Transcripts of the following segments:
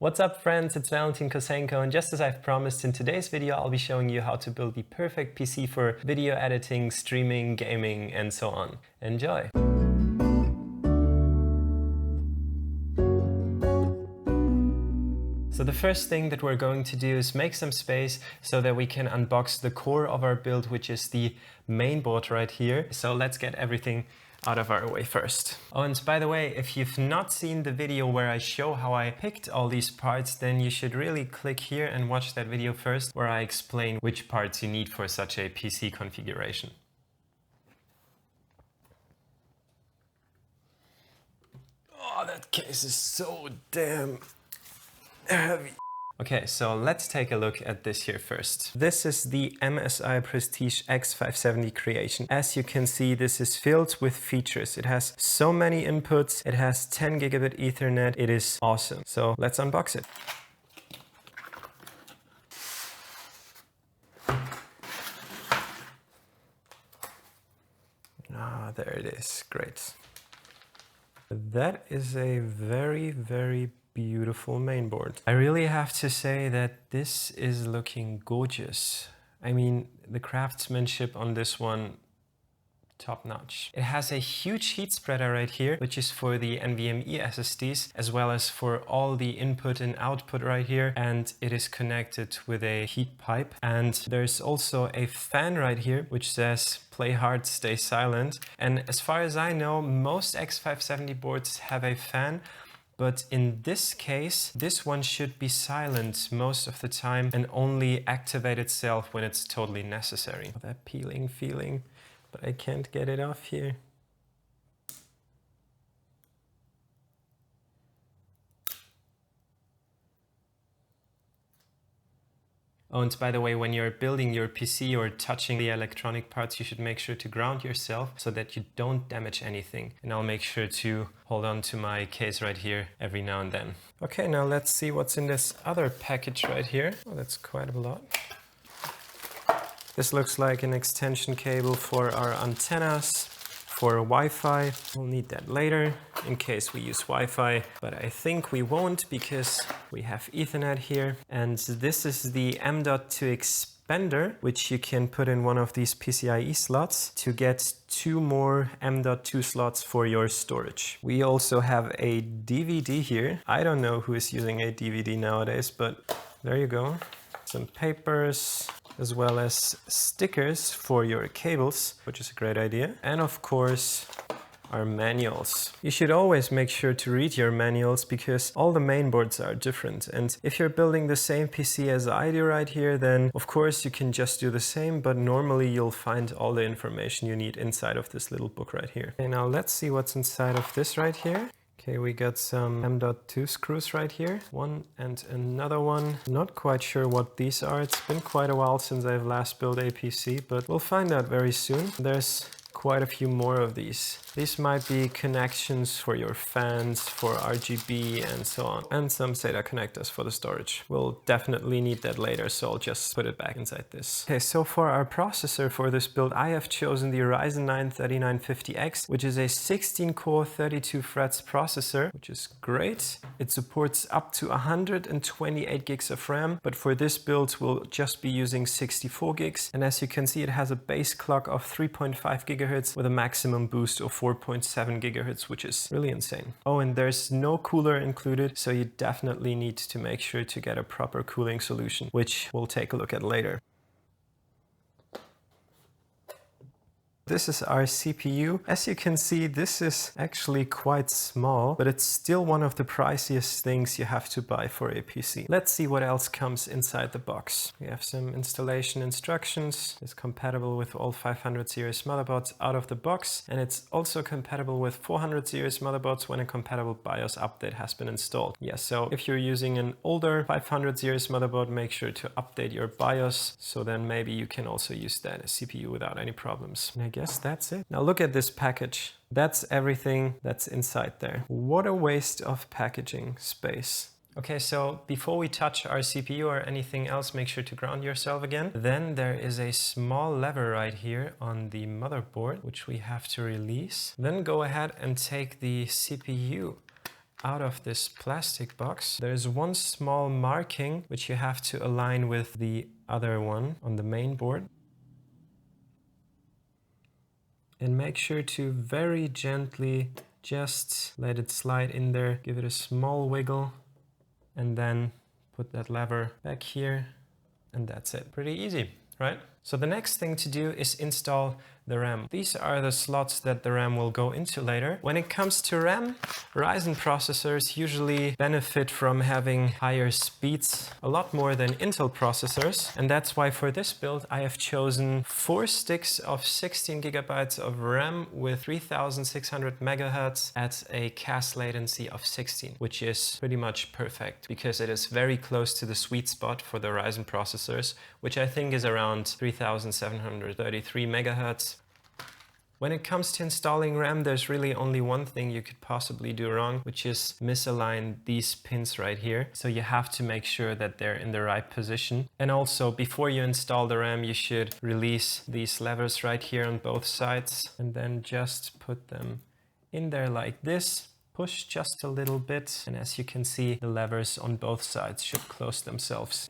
What's up friends, it's Valentin Kosenko, and just as I've promised, in today's video I'll be showing you how to build the perfect PC for video editing, streaming, gaming and so on. Enjoy! So the first thing that we're going to do is make some space so that we can unbox the core of our build, which is the main board right here. So let's get everything out of our way first. Oh, and by the way, if you've not seen the video where I show how I picked all these parts, then you should really click here and watch that video first, where I explain which parts you need for such a PC configuration. Oh, that case is so damn heavy. Okay, so let's take a look at this here first. This is the MSI Prestige X570 creation. As you can see, this is filled with features. It has so many inputs. It has 10 gigabit Ethernet. It is awesome. So let's unbox it. Ah, there it is. Great. That is a very beautiful mainboard. I really have to say that this is looking gorgeous. I mean, the craftsmanship on this one, top notch. It has a huge heat spreader right here, which is for the NVMe SSDs, as well as for all the input and output right here. And it is connected with a heat pipe. And there's also a fan right here, which says play hard, stay silent. And as far as I know, most X570 boards have a fan. But in this case, this one should be silent most of the time and only activate itself when it's totally necessary. That peeling feeling, but I can't get it off here. Oh, and by the way, when you're building your PC or touching the electronic parts, you should make sure to ground yourself so that you don't damage anything. And I'll make sure to hold on to my case right here every now and then. Okay, now let's see what's in this other package right here. Oh, that's quite a lot. This looks like an extension cable for our antennas. For Wi-Fi, we'll need that later in case we use Wi-Fi, but I think we won't because we have Ethernet here. And this is the M.2 expander, which you can put in one of these PCIe slots to get 2 more M.2 slots for your storage. We also have a DVD here. I don't know who is using a DVD nowadays, but there you go. Some papers, as well as stickers for your cables, which is a great idea. And of course, our manuals. You should always make sure to read your manuals because all the mainboards are different. And if you're building the same PC as I do right here, then of course you can just do the same, but normally you'll find all the information you need inside of this little book right here. Okay, now let's see what's inside of this right here. Okay, we got some M.2 screws right here. One and another one. Not quite sure what these are. It's been quite a while since I've last built a PC, but we'll find out very soon. There's quite a few more of these. These might be connections for your fans, for RGB and so on. And some SATA connectors for the storage. We'll definitely need that later, so I'll just put it back inside this. Okay, so for our processor for this build, I have chosen the Ryzen 9 3950X, which is a 16-core 32 threads processor, which is great. It supports up to 128 gigs of RAM, but for this build, we'll just be using 64 gigs. And as you can see, it has a base clock of 3.5 gigahertz with a maximum boost of 4.7 gigahertz, which is really insane. Oh, and there's no cooler included, so you definitely need to make sure to get a proper cooling solution, which we'll take a look at later. This is our CPU. As you can see, this is actually quite small, but it's still one of the priciest things you have to buy for a PC. Let's see what else comes inside the box. We have some installation instructions. It's compatible with all 500 series motherboards out of the box, and it's also compatible with 400 series motherboards when a compatible BIOS update has been installed. Yeah, so if you're using an older 500 series motherboard, make sure to update your BIOS, so then maybe you can also use that CPU without any problems. And I guess that's it. Now look at this package. That's everything that's inside there. What a waste of packaging space. Okay, so before we touch our CPU or anything else, make sure to ground yourself again. Then there is a small lever right here on the motherboard, which we have to release. Then go ahead and take the CPU out of this plastic box, there's one small marking which you have to align with the other one on the main board. And make sure to very gently just let it slide in there, give it a small wiggle, and then put that lever back here, and that's it. Pretty easy, right? So the next thing to do is install the RAM. These are the slots that the RAM will go into later. When it comes to RAM, Ryzen processors usually benefit from having higher speeds, a lot more than Intel processors. And that's why for this build, I have chosen 4 sticks of 16 gigabytes of RAM with 3600 megahertz at a cache latency of 16, which is pretty much perfect because it is very close to the sweet spot for the Ryzen processors, which I think is around 3733 megahertz. When it comes to installing RAM, there's really only one thing you could possibly do wrong, which is misalign these pins right here. So you have to make sure that they're in the right position. And also, before you install the RAM, you should release these levers right here on both sides and then just put them in there like this. Push just a little bit, and as you can see, the levers on both sides should close themselves.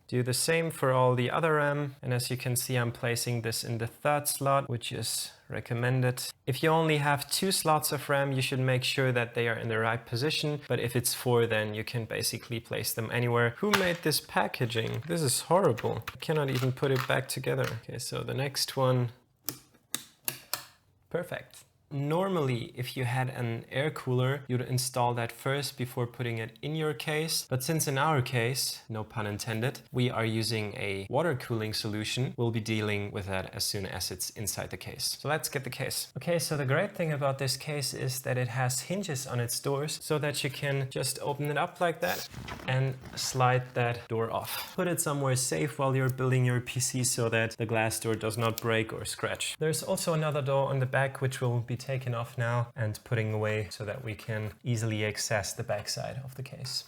Do the same for all the other RAM, and as you can see, I'm placing this in the third slot, which is recommended. If you only have 2 slots of RAM, you should make sure that they are in the right position, but if it's 4, then you can basically place them anywhere. Who made this packaging? This is horrible. I cannot even put it back together. Okay, so the next one. Perfect. Normally, if you had an air cooler, you'd install that first before putting it in your case. But since in our case, no pun intended, we are using a water cooling solution, we'll be dealing with that as soon as it's inside the case. So let's get the case. Okay, so the great thing about this case is that it has hinges on its doors so that you can just open it up like that and slide that door off. Put it somewhere safe while you're building your PC so that the glass door does not break or scratch. There's also another door on the back which will be taken off now and putting away so that we can easily access the backside of the case.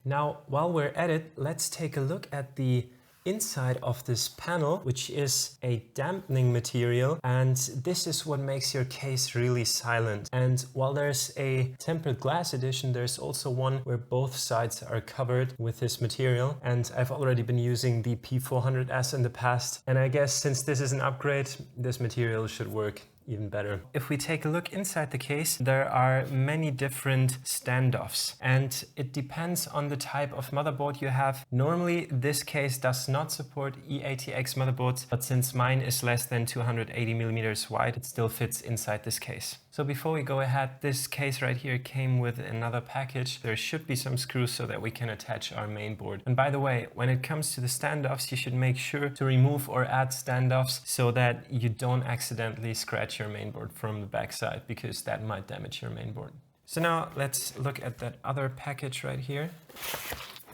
Now, while we're at it, let's take a look at the inside of this panel, which is a dampening material, and this is what makes your case really silent. And while there's a tempered glass edition, there's also one where both sides are covered with this material, and I've already been using the P400S in the past, and I guess since this is an upgrade, this material should work even better. If we take a look inside the case, there are many different standoffs, and it depends on the type of motherboard you have. Normally, this case does not support eATX motherboards, but since mine is less than 280 millimeters wide, it still fits inside this case. So before we go ahead, this case right here came with another package. There should be some screws so that we can attach our main board. And by the way, when it comes to the standoffs, you should make sure to remove or add standoffs so that you don't accidentally scratch your mainboard from the backside, because that might damage your mainboard. So now let's look at that other package right here.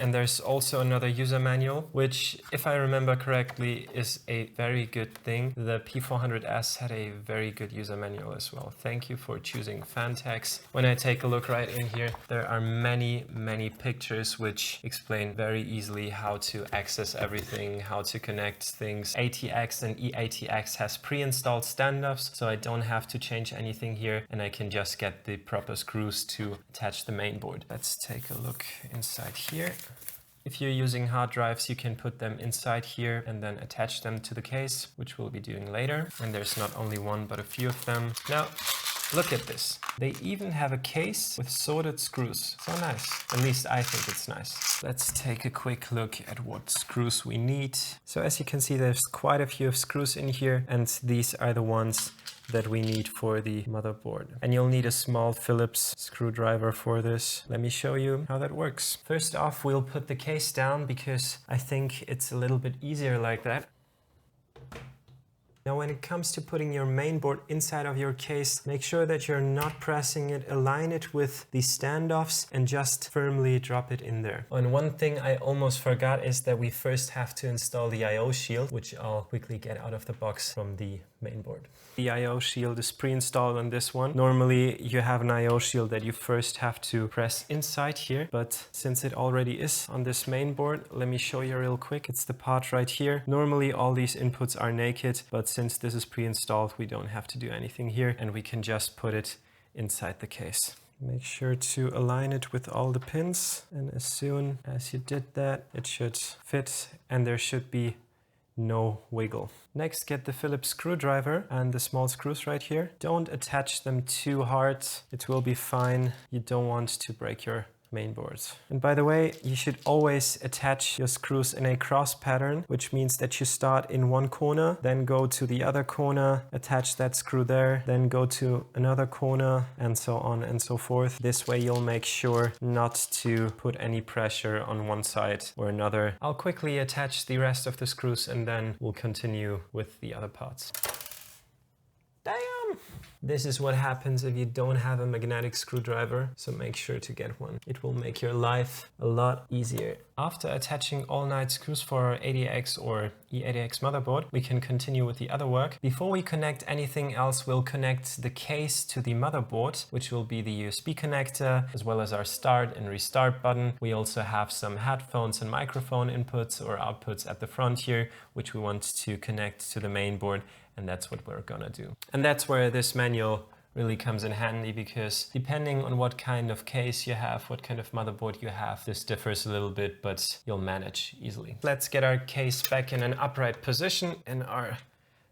And there's also another user manual, which, if I remember correctly, is a very good thing. The P400S had a very good user manual as well. Thank you for choosing Fantex. When I take a look right in here, there are many pictures which explain very easily how to access everything, how to connect things. ATX and eATX has pre-installed standoffs, so I don't have to change anything here, and I can just get the proper screws to attach the mainboard. Let's take a look inside here. If you're using hard drives, you can put them inside here and then attach them to the case, which we'll be doing later. And there's not only one, but a few of them. Now, look at this. They even have a case with sorted screws. So nice. At least I think it's nice. Let's take a quick look at what screws we need. So as you can see, there's quite a few screws in here, and these are the ones that we need for the motherboard. And you'll need a small Phillips screwdriver for this. Let me show you how that works. First off, we'll put the case down because I think it's a little bit easier like that. Now, when it comes to putting your mainboard inside of your case, make sure that you're not pressing it, align it with the standoffs and just firmly drop it in there. And one thing I almost forgot is that we first have to install the AIO shield, which I'll quickly get out of the box from the mainboard. The AIO shield is pre-installed on this one. Normally you have an AIO shield that you first have to press inside here, but since it already is on this mainboard, let me show you real quick. It's the part right here. Normally all these inputs are naked, but since this is pre-installed, we don't have to do anything here, and we can just put it inside the case. Make sure to align it with all the pins, and as soon as you did that, it should fit and there should be no wiggle. Next, get the Phillips screwdriver and the small screws right here. Don't attach them too hard. It will be fine. You don't want to break your main board. And by the way, you should always attach your screws in a cross pattern, which means that you start in one corner, then go to the other corner, attach that screw there, then go to another corner, and so on and so forth. This way you'll make sure not to put any pressure on one side or another. I'll quickly attach the rest of the screws and then we'll continue with the other parts. Damn! This is what happens if you don't have a magnetic screwdriver, so make sure to get one. It will make your life a lot easier. After attaching all 9 screws for our ATX or E80X motherboard, we can continue with the other work. Before we connect anything else, we'll connect the case to the motherboard, which will be the USB connector, as well as our start and restart button. We also have some headphones and microphone inputs or outputs at the front here, which we want to connect to the main board. And that's what we're gonna do. And that's where this manual really comes in handy, because depending on what kind of case you have, what kind of motherboard you have, this differs a little bit, but you'll manage easily. Let's get our case back in an upright position and our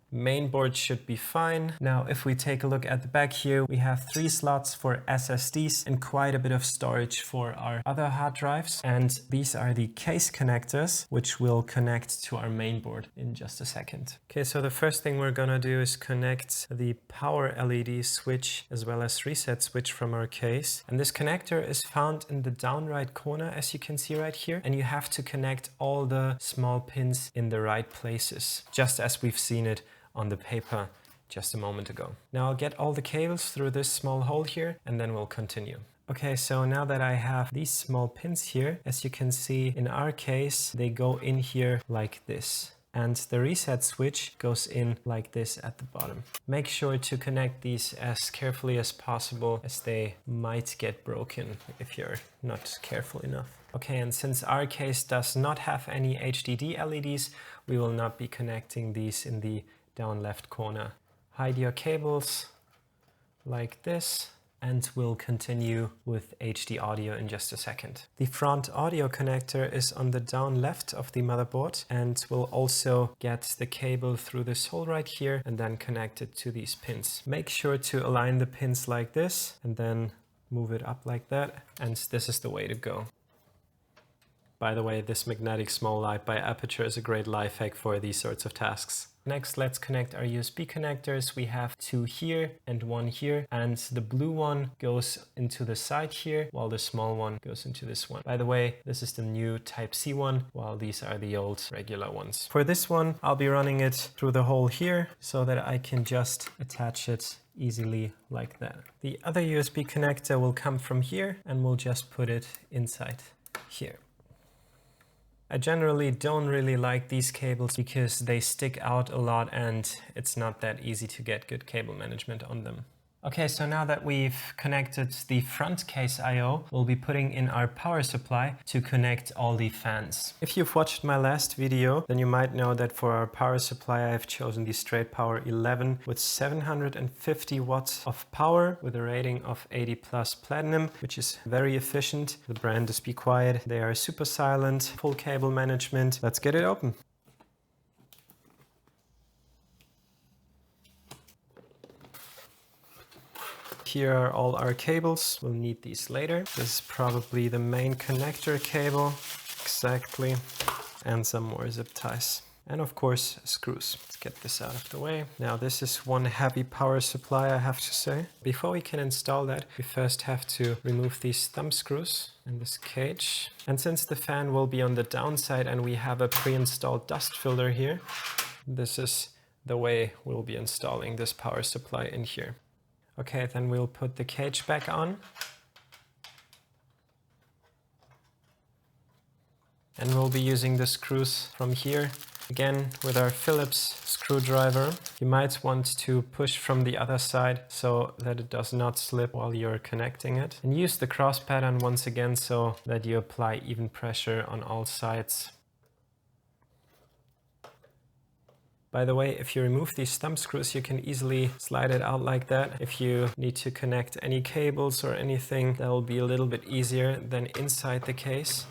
main board should be fine. Now, if we take a look at the back here, we have 3 slots for SSDs and quite a bit of storage for our other hard drives. And these are the case connectors, which will connect to our main board in just a second. Okay, so the first thing we're gonna do is connect the power LED switch as well as reset switch from our case. And this connector is found in the down right corner, as you can see right here. And you have to connect all the small pins in the right places, just as we've seen it on the paper just a moment ago. Now I'll get all the cables through this small hole here and then we'll continue. Okay, so now that I have these small pins here, as you can see in our case, they go in here like this. And the reset switch goes in like this at the bottom. Make sure to connect these as carefully as possible, as they might get broken if you're not careful enough. Okay, and since our case does not have any HDD LEDs, we will not be connecting these in the down left corner. Hide your cables like this, and we'll continue with HD audio in just a second. The front audio connector is on the down left of the motherboard, and we'll also get the cable through this hole right here and then connect it to these pins. Make sure to align the pins like this and then move it up like that, and this is the way to go. By the way, this magnetic small light by Aperture is a great life hack for these sorts of tasks. Next, let's connect our USB connectors. We have 2 here and 1 here, and the blue one goes into the side here, while the small one goes into this one. By the way, this is the new Type-C one, while these are the old regular ones. For this one, I'll be running it through the hole here so that I can just attach it easily like that. The other USB connector will come from here, and we'll just put it inside here. I generally don't really like these cables because they stick out a lot and it's not that easy to get good cable management on them. Okay, so now that we've connected the front case I/O, we'll be putting in our power supply to connect all the fans. If you've watched my last video, then you might know that for our power supply, I've chosen the Straight Power 11 with 750 watts of power with a rating of 80 plus platinum, which is very efficient. The brand is Be Quiet. They are super silent, full cable management. Let's get it open. Here are all our cables. We'll need these later. This is probably the main connector cable. Exactly. And some more zip ties. And of course, screws. Let's get this out of the way. Now this is one heavy power supply, I have to say. Before we can install that, we first have to remove these thumb screws and this cage. And since the fan will be on the downside and we have a pre-installed dust filter here, this is the way we'll be installing this power supply in here. Okay, then we'll put the cage back on. And we'll be using the screws from here. Again, with our Phillips screwdriver. You might want to push from the other side so that it does not slip while you're connecting it. And use the cross pattern once again so that you apply even pressure on all sides. By the way, if you remove these thumb screws, you can easily slide it out like that. If you need to connect any cables or anything, that will be a little bit easier than inside the case.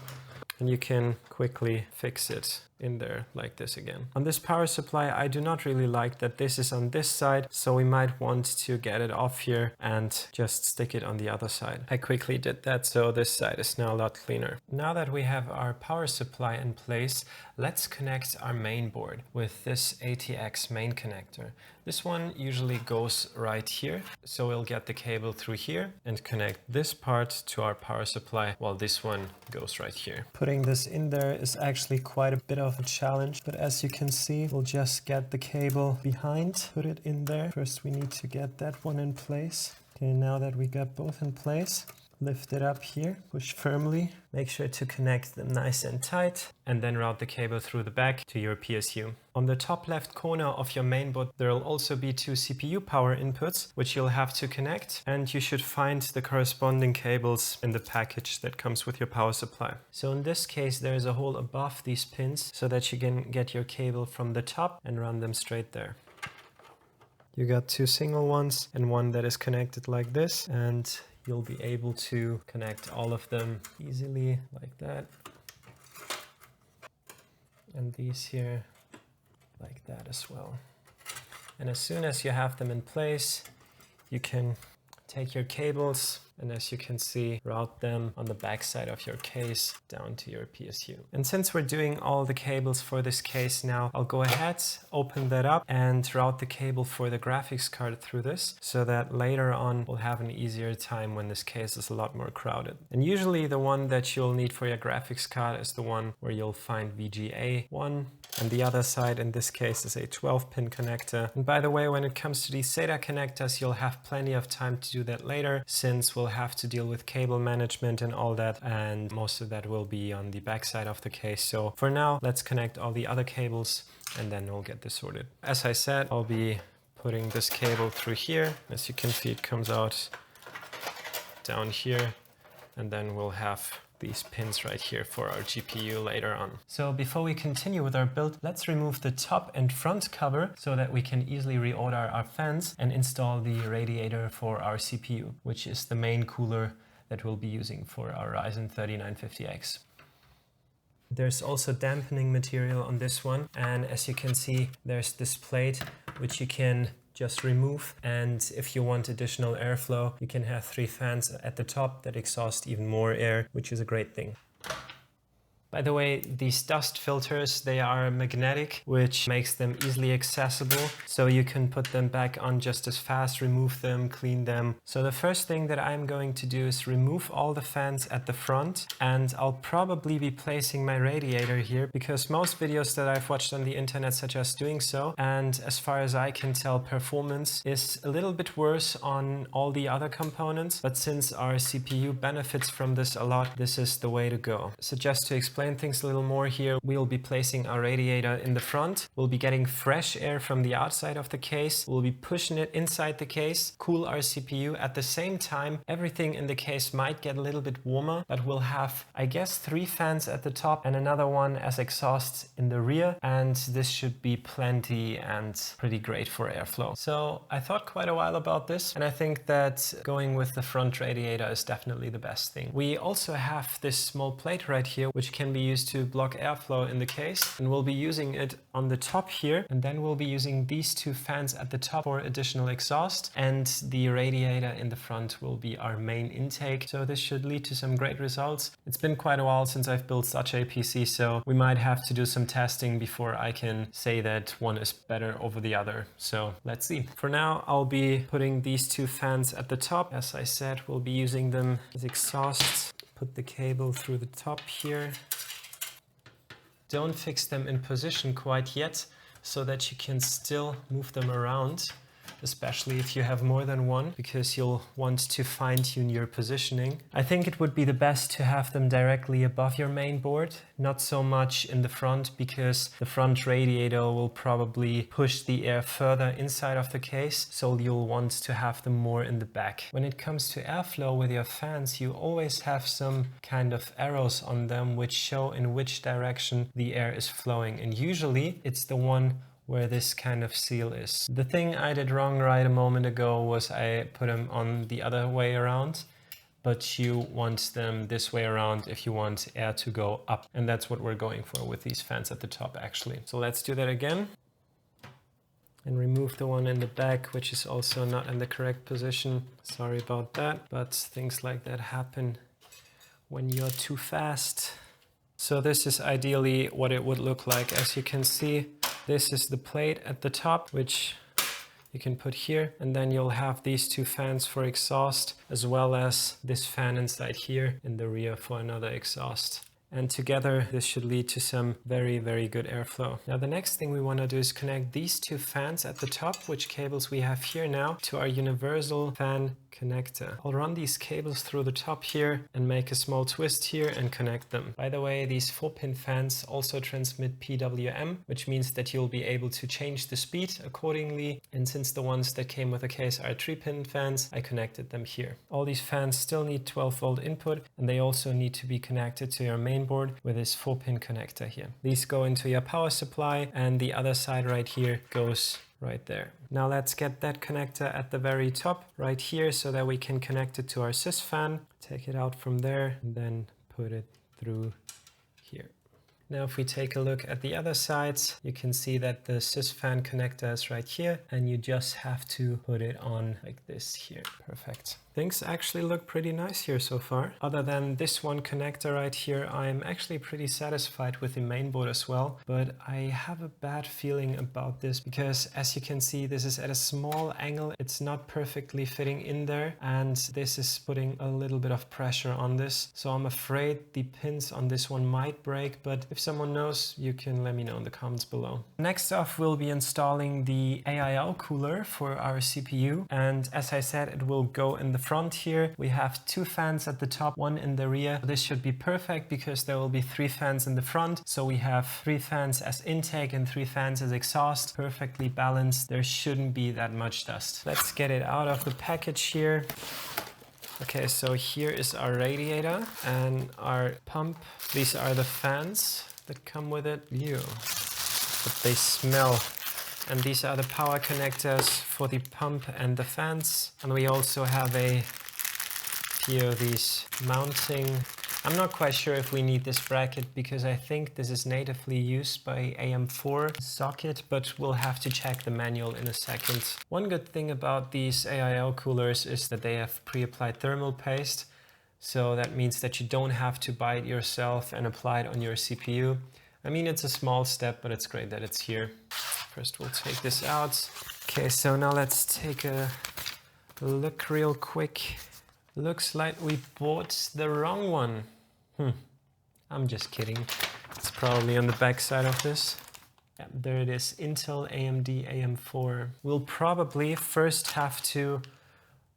And you can quickly fix it in there like this again. On this power supply, I do not really like that this is on this side, so we might want to get it off here and just stick it on the other side. I quickly did that, so this side is now a lot cleaner. Now that we have our power supply in place, let's connect our main board with this ATX main connector. This one usually goes right here, so we'll get the cable through here and connect this part to our power supply, while this one goes right here. Putting this in there is actually quite a bit of a challenge, but as you can see, we'll just get the cable behind, put it in there. First we need to get that one in place. Okay, now that we got both in place, lift it up here, push firmly, make sure to connect them nice and tight, and then route the cable through the back to your PSU. On the top left corner of your mainboard, there will also be two CPU power inputs, which you'll have to connect, and you should find the corresponding cables in the package that comes with your power supply. So in this case, there is a hole above these pins so that you can get your cable from the top and run them straight there. You got two single ones and one that is connected like this, and you'll be able to connect all of them easily like that. And these here like that as well. And as soon as you have them in place, you can take your cables and, as you can see, route them on the back side of your case down to your PSU. And since we're doing all the cables for this case now, I'll go ahead, open that up and route the cable for the graphics card through this, so that later on we'll have an easier time when this case is a lot more crowded. And usually the one that you'll need for your graphics card is the one where you'll find VGA 1, and the other side in this case is a 12-pin connector. And by the way, when it comes to these SATA connectors, you'll have plenty of time to do that later, since we'll have to deal with cable management and all that, and most of that will be on the back side of the case. So for now, let's connect all the other cables and then we'll get this sorted. As I said, I'll be putting this cable through here. As you can see, it comes out down here, and then we'll have these pins right here for our GPU later on. So before we continue with our build, let's remove the top and front cover so that we can easily reorder our fans and install the radiator for our CPU, which is the main cooler that we'll be using for our Ryzen 3950X. There's also dampening material on this one, and as you can see, there's this plate which you can just remove, and if you want additional airflow, you can have 3 fans at the top that exhaust even more air, which is a great thing. By the way, these dust filters, they are magnetic, which makes them easily accessible, so you can put them back on just as fast, remove them, clean them. So the first thing that I'm going to do is remove all the fans at the front, and I'll probably be placing my radiator here because most videos that I've watched on the internet suggest doing so, and as far as I can tell, performance is a little bit worse on all the other components, but since our CPU benefits from this a lot, this is the way to go. So just to explain things a little more here, we'll be placing our radiator in the front. We'll be getting fresh air from the outside of the case. We'll be pushing it inside the case, cool our CPU. At the same time, everything in the case might get a little bit warmer, but we'll have, I guess, 3 fans at the top and another one as exhaust in the rear, and this should be plenty and pretty great for airflow. So I thought quite a while about this, and I think that going with the front radiator is definitely the best thing. We also have this small plate right here, which can be used to block airflow in the case, and we'll be using it on the top here, and then we'll be using these 2 fans at the top for additional exhaust, and the radiator in the front will be our main intake. So this should lead to some great results. It's been quite a while since I've built such a PC, so we might have to do some testing before I can say that one is better over the other. So let's see. For now, I'll be putting these 2 fans at the top. As I said, we'll be using them as exhausts. Put the cable through the top here. Don't fix them in position quite yet, so that you can still move them around, especially if you have more than one, because you'll want to fine-tune your positioning. I think it would be the best to have them directly above your main board, not so much in the front, because the front radiator will probably push the air further inside of the case, so you'll want to have them more in the back. When it comes to airflow with your fans, you always have some kind of arrows on them which show in which direction the air is flowing, and usually it's the one where this kind of seal is. The thing I did wrong right a moment ago was I put them on the other way around, but you want them this way around if you want air to go up. And that's what we're going for with these fans at the top actually. So let's do that again. And remove the one in the back, which is also not in the correct position. Sorry about that, but things like that happen when you're too fast. So this is ideally what it would look like. As you can see, this is the plate at the top, which you can put here, and then you'll have these two fans for exhaust, as well as this fan inside here in the rear for another exhaust. And together this should lead to some very, very good airflow. Now the next thing we want to do is connect these two fans at the top, which cables we have here now, to our universal fan connector. I'll run these cables through the top here and make a small twist here and connect them. By the way, these 4-pin fans also transmit PWM, which means that you'll be able to change the speed accordingly. And since the ones that came with the case are 3-pin fans, I connected them here. All these fans still need 12-volt input, and they also need to be connected to your main board with this 4-pin connector here. These go into your power supply, and the other side right here goes right there. Now let's get that connector at the very top right here so that we can connect it to our sys fan. Take it out from there and then put it through here. Now if we take a look at the other sides, you can see that the sys fan connector is right here, and you just have to put it on like this here. Perfect. Things actually look pretty nice here so far. Other than this one connector right here, I'm actually pretty satisfied with the mainboard as well, but I have a bad feeling about this because, as you can see, this is at a small angle. It's not perfectly fitting in there, and this is putting a little bit of pressure on this. So I'm afraid the pins on this one might break, but if someone knows, you can let me know in the comments below. Next off, we'll be installing the AIO cooler for our CPU, and as I said, it will go in the front here. We have 2 fans at the top, 1 in the rear. This should be perfect because there will be 3 fans in the front. So we have 3 fans as intake and 3 fans as exhaust. Perfectly balanced. There shouldn't be that much dust. Let's get it out of the package here. Okay, so here is our radiator and our pump. These are the fans that come with it. Ew, but they smell. And these are the power connectors for the pump and the fans. And we also have a few of these mounting. I'm not quite sure if we need this bracket because I think this is natively used by AM4 socket, but we'll have to check the manual in a second. One good thing about these AIO coolers is that they have pre-applied thermal paste. So that means that you don't have to buy it yourself and apply it on your CPU. I mean, it's a small step, but it's great that it's here. First, we'll take this out. Okay, so now let's take a look real quick. Looks like we bought the wrong one. I'm just kidding. It's probably on the back side of this. Yeah, there it is, Intel AMD AM4. We'll probably first have to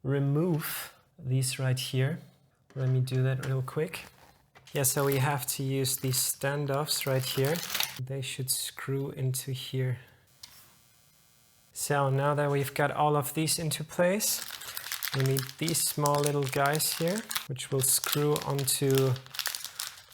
remove these right here. Let me do that real quick. Yeah, so we have to use these standoffs right here. They should screw into here. So now that we've got all of these into place, we need these small little guys here, which will screw onto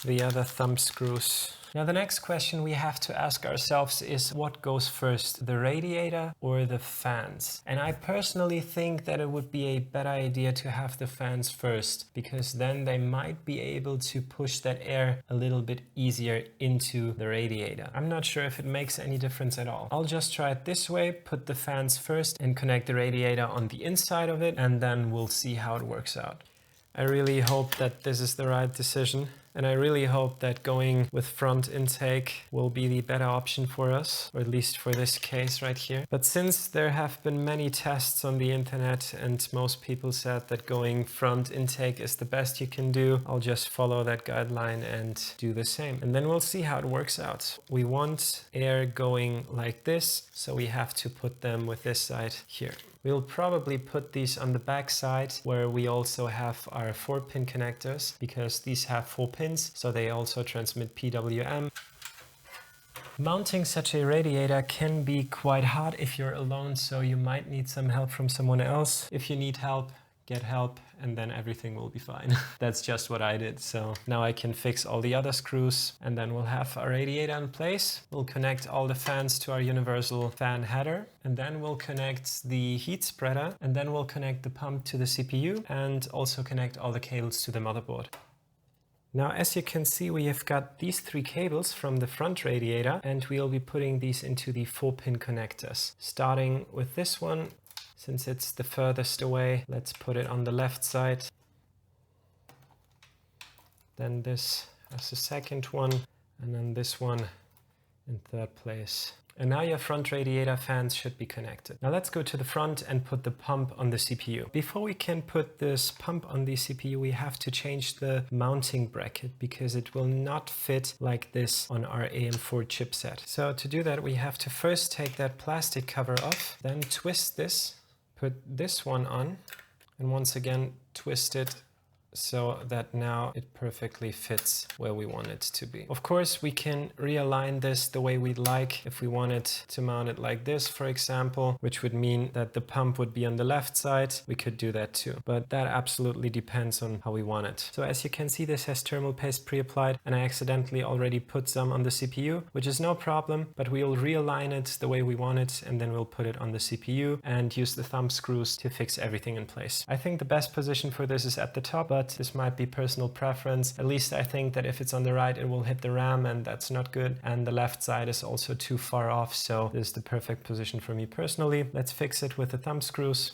the other thumb screws. Now the next question we have to ask ourselves is what goes first, the radiator or the fans? And I personally think that it would be a better idea to have the fans first, because then they might be able to push that air a little bit easier into the radiator. I'm not sure if it makes any difference at all. I'll just try it this way, put the fans first and connect the radiator on the inside of it, and then we'll see how it works out. I really hope that this is the right decision. And I really hope that going with front intake will be the better option for us, or at least for this case right here. But since there have been many tests on the internet and most people said that going front intake is the best you can do, I'll just follow that guideline and do the same. And then we'll see how it works out. We want air going like this, so we have to put them with this side here. We'll probably put these on the back side where we also have our 4-pin connectors, because these have 4 pins, so they also transmit PWM. Mounting such a radiator can be quite hard if you're alone, so you might need some help from someone else. If you need help, get help and then everything will be fine. That's just what I did. So now I can fix all the other screws, and then we'll have our radiator in place. We'll connect all the fans to our universal fan header, and then we'll connect the heat spreader, and then we'll connect the pump to the CPU and also connect all the cables to the motherboard. Now, as you can see, we have got these 3 cables from the front radiator, and we'll be putting these into the 4-pin connectors. Starting with this one, since it's the furthest away, let's put it on the left side. Then this as the second one, and then this one in third place. And now your front radiator fans should be connected. Now let's go to the front and put the pump on the CPU. Before we can put this pump on the CPU, we have to change the mounting bracket because it will not fit like this on our AM4 chipset. So to do that, we have to first take that plastic cover off, then twist this, put this one on, and once again twist it so that now it perfectly fits where we want it to be. Of course, we can realign this the way we'd like. If we wanted to mount it like this, for example, which would mean that the pump would be on the left side, we could do that too. But that absolutely depends on how we want it. So as you can see, this has thermal paste pre-applied, and I accidentally already put some on the CPU, which is no problem, but we'll realign it the way we want it, and then we'll put it on the CPU and use the thumb screws to fix everything in place. I think the best position for this is at the top, but this might be personal preference. At least I think that if it's on the right, it will hit the RAM, and that's not good. And the left side is also too far off, so this is the perfect position for me personally. Let's fix it with the thumb screws.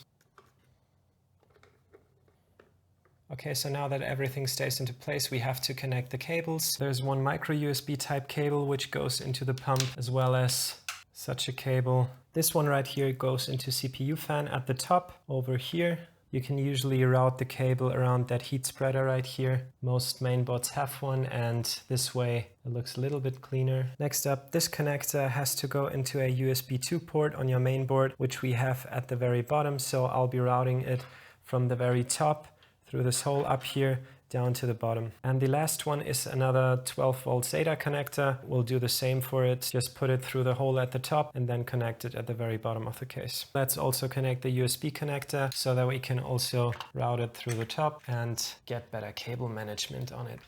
Okay, so now that everything stays into place, we have to connect the cables. There's one micro USB type cable which goes into the pump, as well as such a cable. This one right here goes into CPU fan at the top over here. You can usually route the cable around that heat spreader right here. Most mainboards have one, and this way it looks a little bit cleaner. Next up, this connector has to go into a USB 2 port on your mainboard, which we have at the very bottom. So I'll be routing it from the very top through this hole up here down to the bottom. And the last one is another 12 volt SATA connector. We'll do the same for it. Just put it through the hole at the top and then connect it at the very bottom of the case. Let's also connect the USB connector so that we can also route it through the top and get better cable management on it.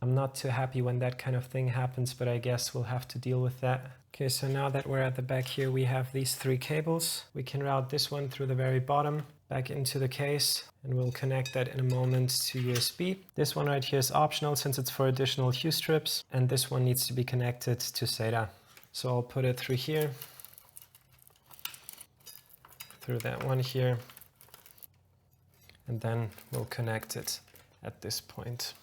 I'm not too happy when that kind of thing happens, but I guess we'll have to deal with that. Okay, so now that we're at the back here, we have these 3 cables. We can route this one through the very bottom, back into the case, and we'll connect that in a moment to USB. This one right here is optional since it's for additional hue strips, and this one needs to be connected to SATA. So I'll put it through here, through that one here, and then we'll connect it at this point.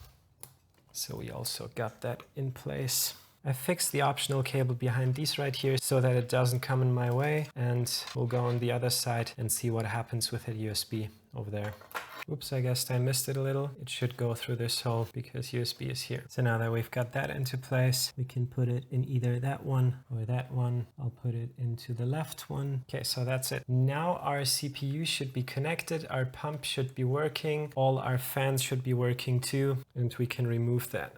So we also got that in place. I fixed the optional cable behind these right here so that it doesn't come in my way, and we'll go on the other side and see what happens with the USB over there. Oops, I guess I missed it a little. It should go through this hole because USB is here. So now that we've got that into place, we can put it in either that one or that one. I'll put it into the left one. Okay, so that's it. Now our CPU should be connected, our pump should be working, all our fans should be working too, and we can remove that.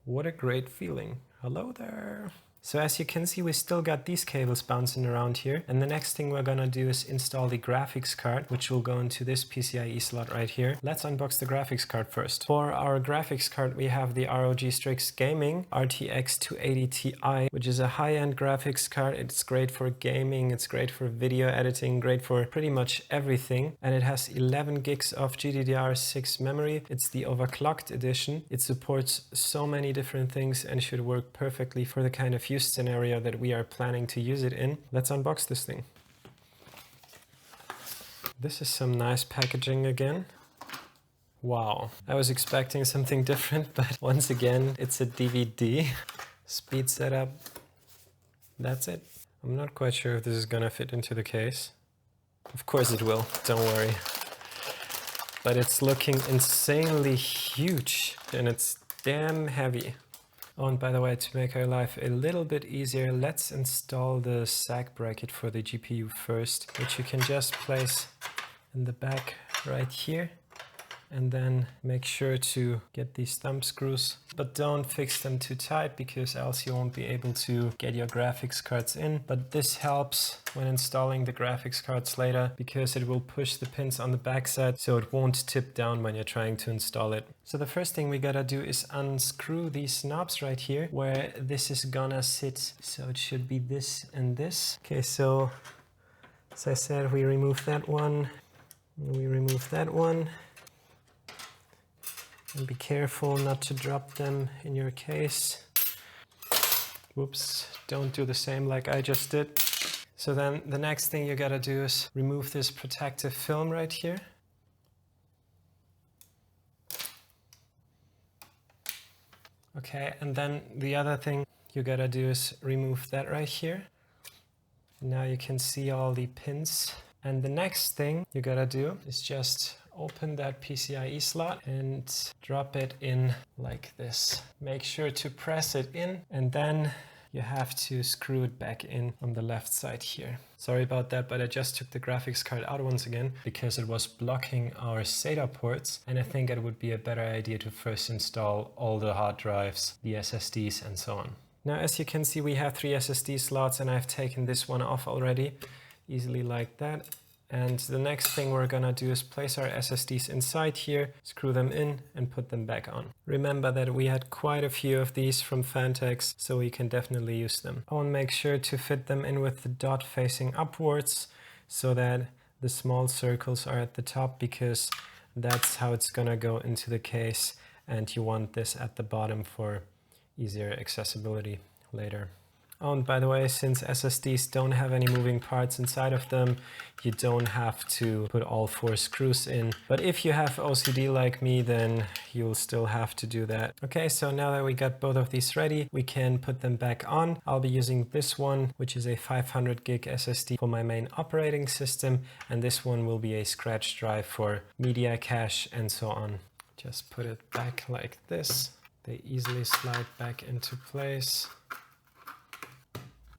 What a great feeling. Hello there. So as you can see, we still got these cables bouncing around here. And the next thing we're gonna do is install the graphics card, which will go into this PCIe slot right here. Let's unbox the graphics card first. For our graphics card, we have the ROG Strix Gaming RTX 280 Ti, which is a high-end graphics card. It's great for gaming, it's great for video editing, great for pretty much everything. And it has 11 gigs of GDDR6 memory. It's the overclocked edition. It supports so many different things and should work perfectly for the kind of use scenario that we are planning to use it in. Let's unbox this thing. This is some nice packaging again. Wow, I was expecting something different, but once again, it's a DVD. Speed setup. That's it. I'm not quite sure if this is gonna fit into the case. Of course it will, don't worry. But it's looking insanely huge and it's damn heavy. Oh, and by the way, to make our life a little bit easier, let's install the sag bracket for the GPU first, which you can just place in the back right here. and then make sure to get these thumb screws, but don't fix them too tight because else you won't be able to get your graphics cards in. But this helps when installing the graphics cards later because it will push the pins on the backside so it won't tip down when you're trying to install it. So the first thing we gotta do is unscrew these knobs right here where this is gonna sit. So it should be this and this. Okay, so as I said, we remove that one, and we remove that one. And be careful not to drop them in your case. Whoops, don't do the same like I just did. So then the next thing you gotta do is remove this protective film right here. Okay, and then the other thing you gotta do is remove that right here. Now you can see all the pins. And the next thing you gotta do is just open that PCIe slot and drop it in like this. Make sure to press it in, and then you have to screw it back in on the left side here. Sorry about that, but I just took the graphics card out once again because it was blocking our SATA ports, and I think it would be a better idea to first install all the hard drives, the SSDs and so on. Now, as you can see, we have 3 SSD slots and I've taken this one off already, easily like that. And the next thing we're gonna do is place our SSDs inside here, screw them in and put them back on. Remember that we had quite a few of these from Fantex, so we can definitely use them. I want to make sure to fit them in with the dot facing upwards so that the small circles are at the top, because that's how it's gonna go into the case, and you want this at the bottom for easier accessibility later. Oh, and by the way, since SSDs don't have any moving parts inside of them, you don't have to put all 4 screws in. But if you have OCD like me, then you'll still have to do that. Okay, so now that we got both of these ready, we can put them back on. I'll be using this one, which is a 500 gig SSD for my main operating system, and this one will be a scratch drive for media cache and so on. Just put it back like this. They easily slide back into place.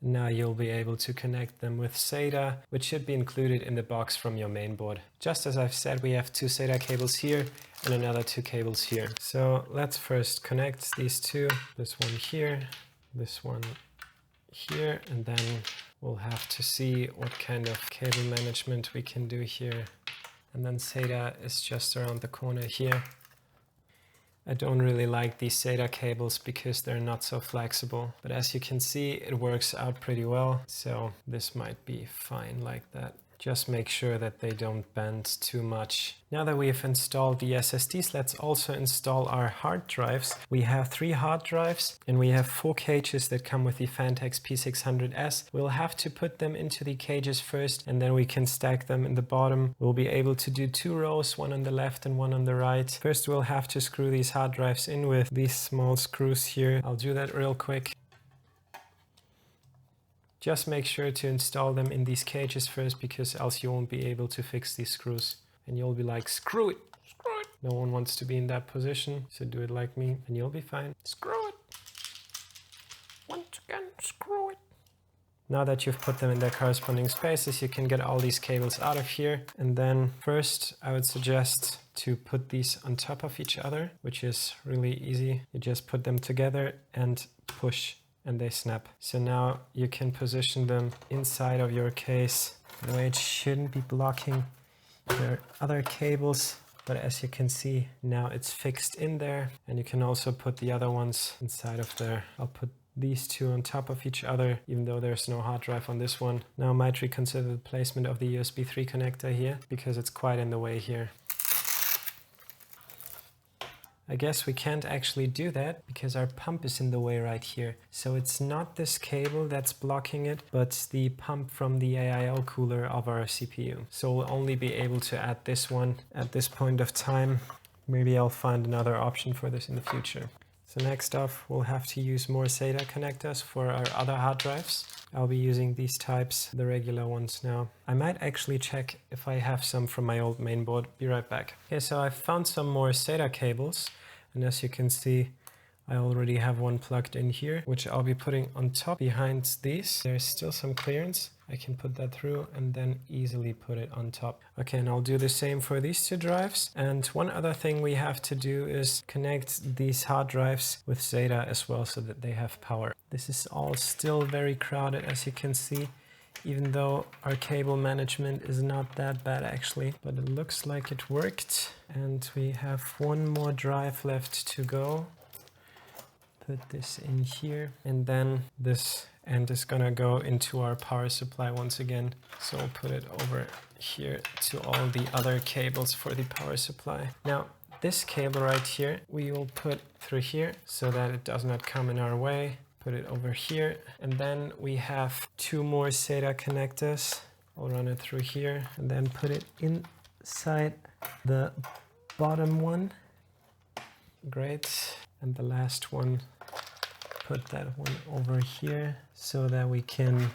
Now you'll be able to connect them with SATA, which should be included in the box from your mainboard. Just as I've said, we have 2 SATA cables here and another 2 cables here. So let's first connect these 2, this one here, this one here, and then we'll have to see what kind of cable management we can do here. And then SATA is just around the corner here. I don't really like these SATA cables because they're not so flexible, but as you can see, it works out pretty well. So this might be fine like that. Just make sure that they don't bend too much. Now that we've installed the SSDs, let's also install our hard drives. We have 3 hard drives and we have 4 cages that come with the Fantex P600S. We'll have to put them into the cages first, and then we can stack them in the bottom. We'll be able to do 2 rows, one on the left and one on the right. First, we'll have to screw these hard drives in with these small screws here. I'll do that real quick. Just make sure to install them in these cages first, because else you won't be able to fix these screws. And you'll be like, screw it, screw it. No one wants to be in that position, so do it like me and you'll be fine. Screw it. Once again, screw it. Now that you've put them in their corresponding spaces, you can get all these cables out of here. And then first, I would suggest to put these on top of each other, which is really easy. You just put them together and push, and they snap. So now you can position them inside of your case. By the way, it shouldn't be blocking your other cables, but as you can see, now it's fixed in there. And you can also put the other ones inside of there. I'll put these 2 on top of each other, even though there's no hard drive on this one. Now I might reconsider the placement of the USB 3 connector here, because it's quite in the way here. I guess we can't actually do that because our pump is in the way right here. So it's not this cable that's blocking it, but the pump from the AIO cooler of our CPU. So we'll only be able to add this one at this point of time. Maybe I'll find another option for this in the future. So next off, we'll have to use more SATA connectors for our other hard drives. I'll be using these types, the regular ones now. I might actually check if I have some from my old mainboard. Be right back. Okay, so I found some more SATA cables. And as you can see, I already have one plugged in here, which I'll be putting on top behind these. There's still some clearance. I can put that through and then easily put it on top. Okay, and I'll do the same for these two drives. And one other thing we have to do is connect these hard drives with SATA as well so that they have power. This is all still very crowded, as you can see, even though our cable management is not that bad actually, but it looks like it worked. And we have one more drive left to go. Put this in here, and then this end is gonna go into our power supply once again. So we'll put it over here to all the other cables for the power supply. Now, this cable right here, we will put through here so that it does not come in our way. Put it over here, and then we have two more SATA connectors. I'll run it through here and then put it inside the bottom one. Great. And the last one, put that one over here so that we can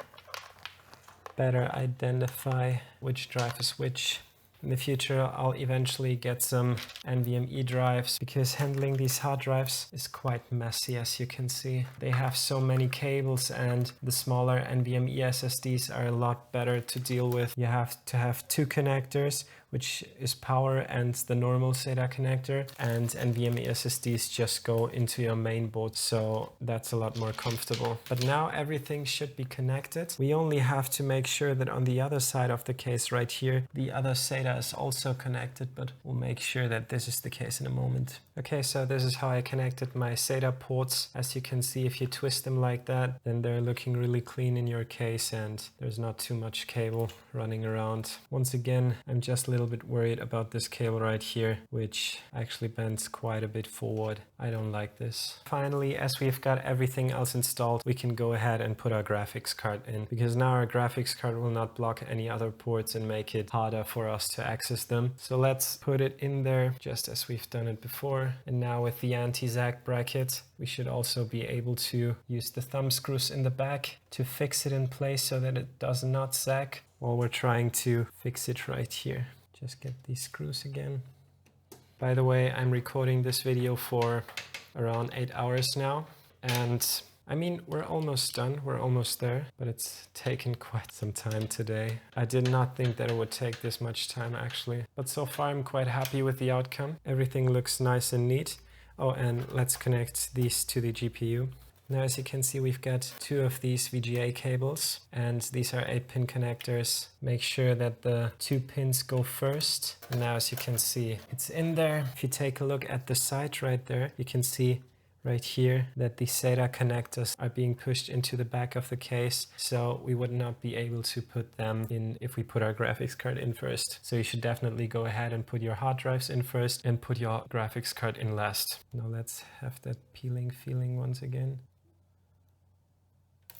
better identify which drive is which. In the future, I'll eventually get some NVMe drives because handling these hard drives is quite messy, as you can see. They have so many cables, and the smaller NVMe SSDs are a lot better to deal with. You have to have two connectors, which is power and the normal SATA connector, and NVMe SSDs just go into your main board, so that's a lot more comfortable. But now everything should be connected. We only have to make sure that on the other side of the case right here, the other SATA is also connected, but we'll make sure that this is the case in a moment. Okay, so this is how I connected my SATA ports. As you can see, if you twist them like that, then they're looking really clean in your case and there's not too much cable running around. Once again, I'm just a little bit worried about this cable right here, which actually bends quite a bit forward. I don't like this. Finally, as we've got everything else installed, we can go ahead and put our graphics card in, because now our graphics card will not block any other ports and make it harder for us to access them. So let's put it in there just as we've done it before. And now with the anti-sag bracket, we should also be able to use the thumb screws in the back to fix it in place so that it does not sag while we're trying to fix it right here. Just get these screws again. By the way, I'm recording this video for around 8 hours now, and I mean, we're almost done, we're almost there, but it's taken quite some time today. I did not think that it would take this much time actually, but so far I'm quite happy with the outcome. Everything looks nice and neat. Oh, and let's connect these to the GPU. Now, as you can see, we've got two of these VGA cables, and these are 8-pin connectors. Make sure that the 2 pins go first. And now, as you can see, it's in there. If you take a look at the side right there, you can see right here that the SATA connectors are being pushed into the back of the case, so we would not be able to put them in if we put our graphics card in first. So you should definitely go ahead and put your hard drives in first and put your graphics card in last. Now let's have that peeling feeling once again.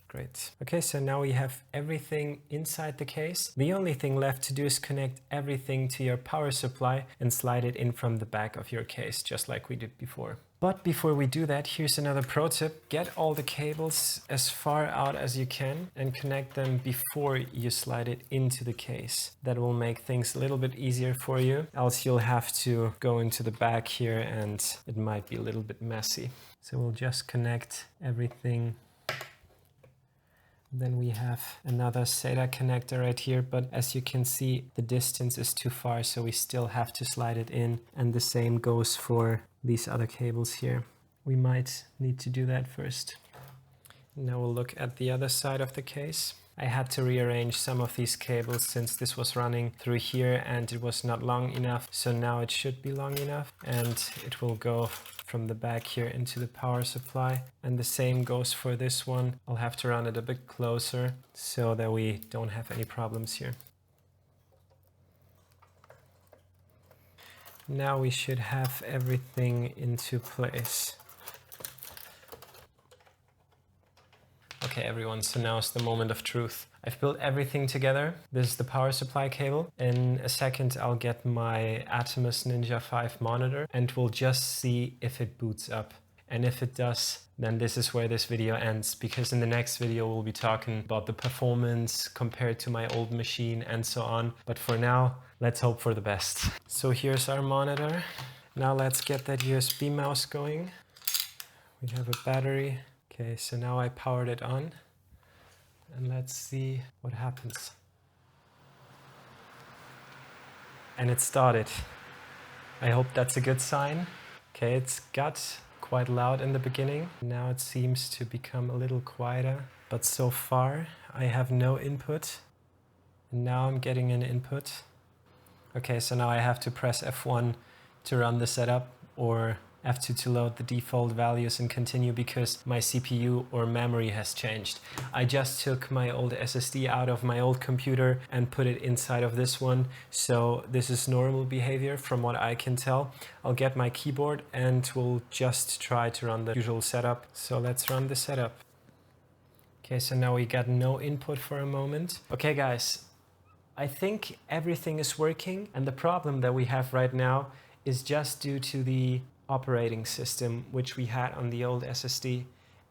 Great. Okay, so now we have everything inside the case. The only thing left to do is connect everything to your power supply and slide it in from the back of your case, just like we did before. But before we do that, here's another pro tip. Get all the cables as far out as you can and connect them before you slide it into the case. That will make things a little bit easier for you, else you'll have to go into the back here and it might be a little bit messy. So we'll just connect everything. Then we have another SATA connector right here, but as you can see, the distance is too far, so we still have to slide it in. And the same goes for these other cables here. We might need to do that first. Now we'll look at the other side of the case. I had to rearrange some of these cables since this was running through here and it was not long enough. So now it should be long enough and it will go from the back here into the power supply. And the same goes for this one. I'll have to run it a bit closer so that we don't have any problems here. Now we should have everything into place. Okay everyone, so now is the moment of truth. I've built everything together. This is the power supply cable. In a second I'll get my Atomos Ninja 5 monitor and we'll just see if it boots up. And if it does, then this is where this video ends, because in the next video we'll be talking about the performance compared to my old machine and so on. But for now, let's hope for the best. So here's our monitor. Now let's get that USB mouse going. We have a battery. Okay, so now I powered it on. and let's see what happens. And it started. I hope that's a good sign. Okay, it's got quite loud in the beginning. Now it seems to become a little quieter, but so far I have no input. And now I'm getting an input. Okay, so now I have to press F1 to run the setup, or F2 to load the default values and continue because my CPU or memory has changed. I just took my old SSD out of my old computer and put it inside of this one. So this is normal behavior from what I can tell. I'll get my keyboard and we'll just try to run the usual setup. So let's run the setup. Okay, so now we got no input for a moment. Okay guys, I think everything is working, and the problem that we have right now is just due to the operating system which we had on the old SSD,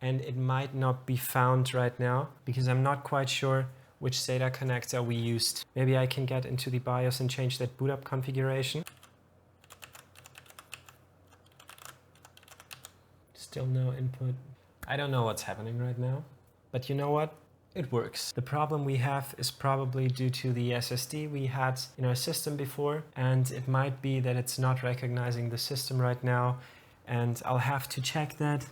and it might not be found right now because I'm not quite sure which SATA connector we used. Maybe I can get into the BIOS and change that boot up configuration. Still no input. I don't know what's happening right now, but you know what? It works. The problem we have is probably due to the SSD we had in our system before, and it might be that it's not recognizing the system right now, and I'll have to check that.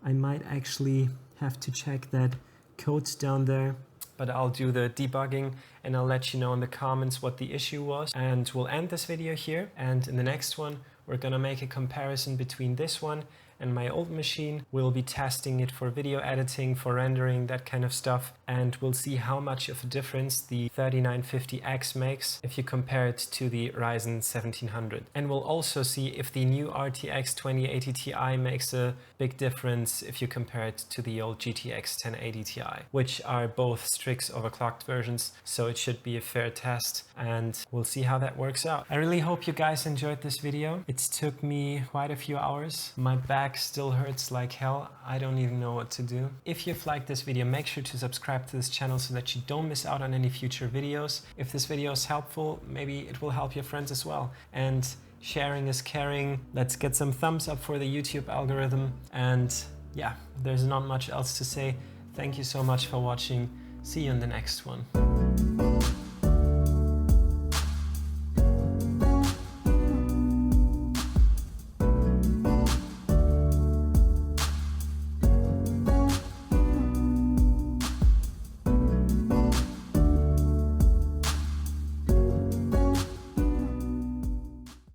I might actually have to check that code down there, but I'll do the debugging and I'll let you know in the comments what the issue was. And we'll end this video here, and in the next one we're gonna make a comparison between this one and my old machine. We'll be testing it for video editing, for rendering, that kind of stuff. And we'll see how much of a difference the 3950X makes if you compare it to the Ryzen 1700. And we'll also see if the new RTX 2080 Ti makes a big difference if you compare it to the old GTX 1080 Ti, which are both Strix overclocked versions. So it should be a fair test, and we'll see how that works out. I really hope you guys enjoyed this video. It took me quite a few hours. My back still hurts like hell. I don't even know what to do. If you've liked this video, make sure to subscribe to this channel so that you don't miss out on any future videos. If this video is helpful, maybe it will help your friends as well. And sharing is caring. Let's get some thumbs up for the YouTube algorithm. And yeah, there's not much else to say. Thank you so much for watching. See you in the next one.